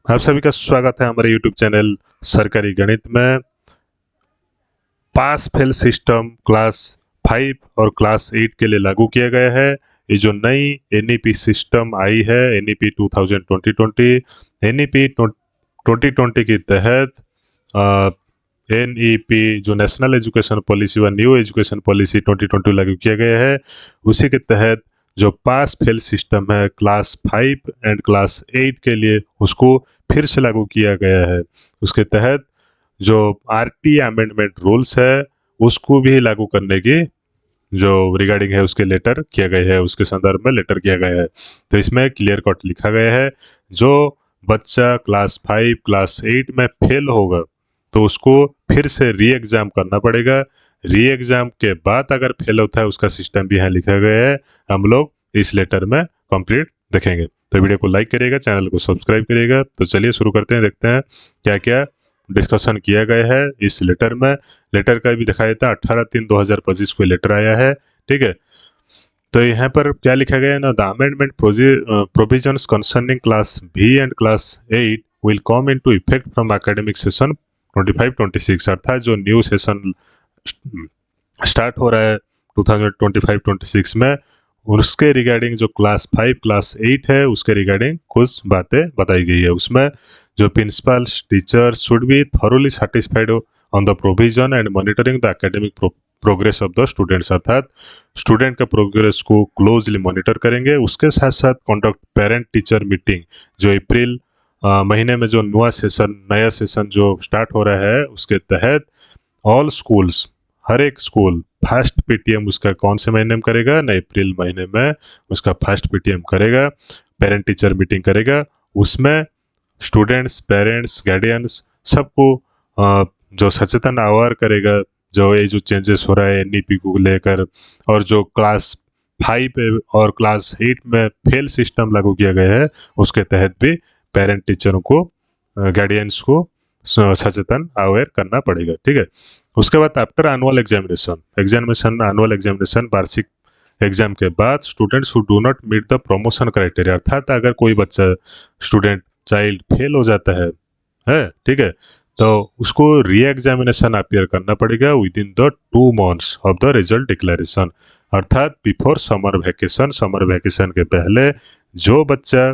आप सभी का स्वागत है हमारे YouTube चैनल सरकारी गणित में। पास फेल सिस्टम क्लास 5 और क्लास 8 के लिए लागू किया गया है। ये जो नई NEP सिस्टम आई है, NEP 2020 NEP 2020 के तहत NEP जो नेशनल एजुकेशन पॉलिसी व न्यू एजुकेशन पॉलिसी 2020 लागू किया गया है, उसी के तहत जो पास फेल सिस्टम है क्लास 5 एंड क्लास 8 के लिए, उसको फिर से लागू किया गया है। उसके तहत जो RT अमेंडमेंट रूल्स है उसको भी लागू करने की जो रिगार्डिंग है उसके लेटर किया गया है, उसके संदर्भ में लेटर किया गया है। तो इसमें क्लियर कट लिखा गया है, जो बच्चा क्लास 5 क्लास 8 में फेल होगा तो उसको फिर से री एग्जाम करना पड़ेगा। री एग्जाम के बाद अगर फेल होता है उसका सिस्टम भी यहाँ लिखा गया है, हम लोग इस लेटर में कंप्लीट देखेंगे। तो वीडियो को लाइक करिएगा, चैनल को सब्सक्राइब करिएगा। तो चलिए शुरू करते हैं, देखते हैं क्या क्या डिस्कशन किया गया है इस लेटर में। लेटर का भी दिखाया था 18/3/2025 को लेटर आया है, ठीक है। तो यहाँ पर क्या लिखा गया है ना, the amendment provisions concerning class B and class 8 will come into effect from academic session 25-26। अर्थात जो न्यू सेशन स्टार्ट हो रहा है 2025-26 में, उसके रिगार्डिंग जो क्लास 5 क्लास 8 है उसके रिगार्डिंग कुछ बातें बताई गई है। उसमें जो principal teacher should be thoroughly satisfied on the provision and monitoring the academic progress of the students. अर्थात स्टूडेंट का प्रोग्रेस को क्लोजली मॉनिटर करेंगे। उसके साथ साथ कंडक्ट पेरेंट टीचर मीटिंग, जो अप्रैल महीने में जो नया सेशन जो स्टार्ट हो रहा है उसके तहत ऑल स्कूल्स, हर एक स्कूल फर्स्ट PTM उसका कौन से महीने में करेगा ना, अप्रैल महीने में उसका फर्स्ट PTM करेगा, पेरेंट टीचर मीटिंग करेगा। उसमें स्टूडेंट्स, पेरेंट्स, गार्डियंस सबको जो सचेतन अवेयर करेगा, जो ये जो चेंजेस हो रहा है NEP को लेकर, और जो क्लास 5 और क्लास 8 में फेल सिस्टम लागू किया गया है उसके तहत भी पेरेंट टीचरों को, गार्डियंस को सचेतन अवेयर करना पड़ेगा, ठीक है। उसके बाद after annual examination annual examination वार्षिक एग्जाम के बाद students who do not meet the promotion criteria, अर्थात अगर कोई बच्चा स्टूडेंट चाइल्ड फेल हो जाता है, ठीक है, तो उसको री एग्जामिनेशन अपीयर करना पड़ेगा with in the 2 months of the result declaration. अर्थात बिफोर समर वैकेशन के पहले जो बच्चा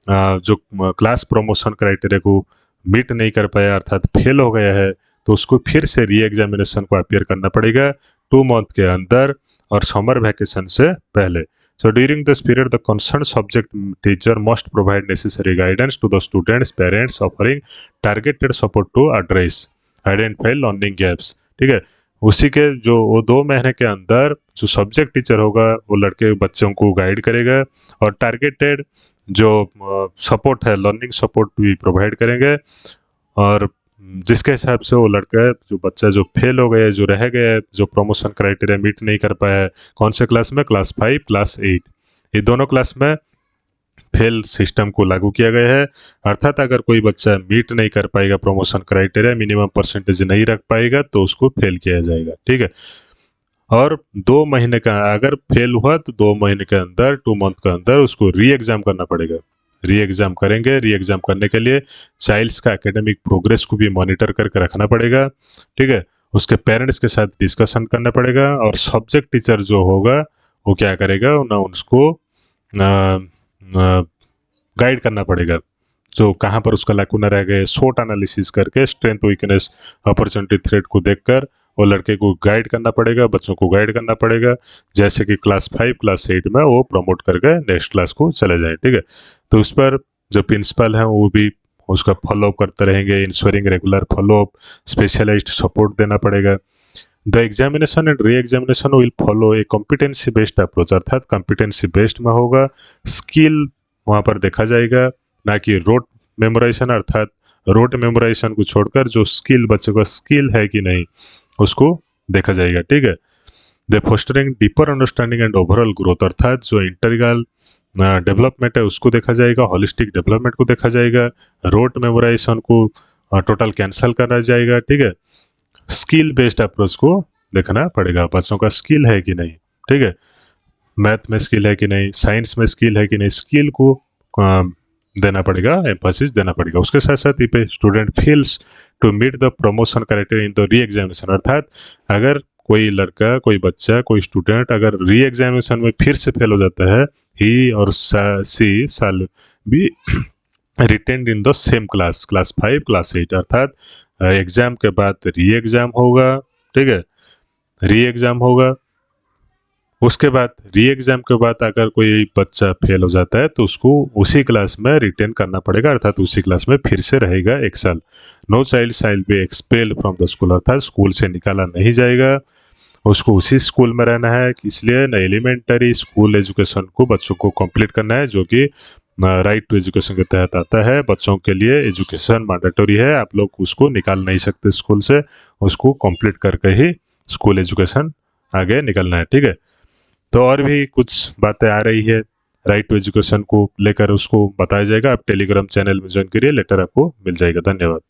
जो क्लास प्रमोशन क्राइटेरिया को मीट नहीं कर पाया, अर्थात फेल हो गया है, तो उसको फिर से री एग्जामिनेशन को अपीयर करना पड़ेगा 2 month के अंदर और समर वैकेशन से पहले। So during this period, the concerned subject teacher must provide necessary guidance to the students, parents, offering targeted support to address identify learning gaps, ठीक है। उसी के जो वो 2 महीने के अंदर जो सब्जेक्ट टीचर होगा वो लड़के बच्चों को गाइड करेगा और टारगेटेड जो सपोर्ट है, लर्निंग सपोर्ट भी प्रोवाइड करेंगे। और जिसके हिसाब से वो लड़का जो बच्चा जो फेल हो गया है, जो रह गया है, जो प्रमोशन क्राइटेरिया मीट नहीं कर पाया है, कौन से क्लास में, क्लास 5 क्लास 8, ये दोनों क्लास में फेल सिस्टम को लागू किया गया है। अर्थात अगर कोई बच्चा मीट नहीं कर पाएगा प्रमोशन क्राइटेरिया, मिनिमम परसेंटेज नहीं रख पाएगा, तो उसको फेल किया जाएगा, ठीक है। और 2 महीने का अगर फेल हुआ तो 2 महीने के अंदर 2 month के अंदर उसको री एग्जाम करना पड़ेगा। री एग्जाम करेंगे। री एग्जाम करने के लिए चाइल्ड्स का एकेडमिक प्रोग्रेस को भी मॉनिटर करके रखना पड़ेगा, ठीक है। उसके पेरेंट्स के साथ डिस्कशन करना पड़ेगा और सब्जेक्ट टीचर जो होगा वो क्या करेगा ना, उसको गाइड करना पड़ेगा, जो कहाँ पर उसका लैकुना रह गए, शॉर्ट एनालिसिस करके स्ट्रेंथ वीकनेस अपॉर्चुनिटी थ्रेट को देखकर वो लड़के को गाइड करना पड़ेगा, बच्चों को गाइड करना पड़ेगा, जैसे कि क्लास 5 क्लास 8 में वो प्रमोट करके नेक्स्ट क्लास को चले जाए, ठीक है। तो उस पर जो प्रिंसिपल हैं वो भी उसका फॉलोअप करते रहेंगे, ensuring regular followup, specialised support देना पड़ेगा। The examination and re examination will follow a competency based approach, अर्थात कॉम्पिटेंसी बेस्ड में होगा, स्किल वहाँ पर देखा जाएगा, ना कि रोट मेमोराइजेशन। अर्थात रोट मेमोराइजेशन को छोड़कर जो स्किल, बच्चे का स्किल है कि नहीं, उसको देखा जाएगा, ठीक है। The fostering deeper understanding and overall growth, अर्थात जो इंटीग्रल डेवलपमेंट है उसको देखा जाएगा, होलिस्टिक डेवलपमेंट को देखा जाएगा, रोट मेमोराइजेशन को टोटल कैंसिल करा जाएगा, ठीक है। स्किल बेस्ड अप्रोच को देखना पड़ेगा, बच्चों का स्किल है कि नहीं, ठीक है, मैथ में स्किल है कि नहीं, साइंस में स्किल है कि नहीं, स्किल को देना पड़ेगा, एम्फोसिस देना पड़ेगा। उसके साथ साथ if a student fails to meet the promotion criteria in the re examination, अर्थात अगर कोई लड़का, कोई बच्चा, कोई स्टूडेंट अगर री एग्जामिनेशन में फिर से फेल हो जाता है, ही और सी साल B retained in the same class, class 5, class 8, अर्थात एग्जाम के बाद री एग्जाम होगा, ठीक है, री एग्जाम होगा। उसके बाद री एग्जाम के बाद अगर कोई बच्चा फेल हो जाता है तो उसको उसी क्लास में रिटेन करना पड़ेगा, अर्थात उसी क्लास में फिर से रहेगा 1 साल। No child shall be expelled from the school, अर्थात स्कूल से निकाला नहीं जाएगा, उसको उसी स्कूल में रहना है। इसलिए न एलिमेंटरी स्कूल एजुकेशन को बच्चों को कंप्लीट करना है, जो कि राइट टू एजुकेशन के तहत आता है। बच्चों के लिए एजुकेशन मैंडेटरी है, आप लोग उसको निकाल नहीं सकते स्कूल से, उसको कंप्लीट करके ही स्कूल एजुकेशन आगे निकलना है, ठीक है। तो और भी कुछ बातें आ रही है राइट टू एजुकेशन को लेकर, उसको बताया जाएगा। आप टेलीग्राम चैनल में ज्वाइन करिए, लेटर आपको मिल जाएगा। धन्यवाद।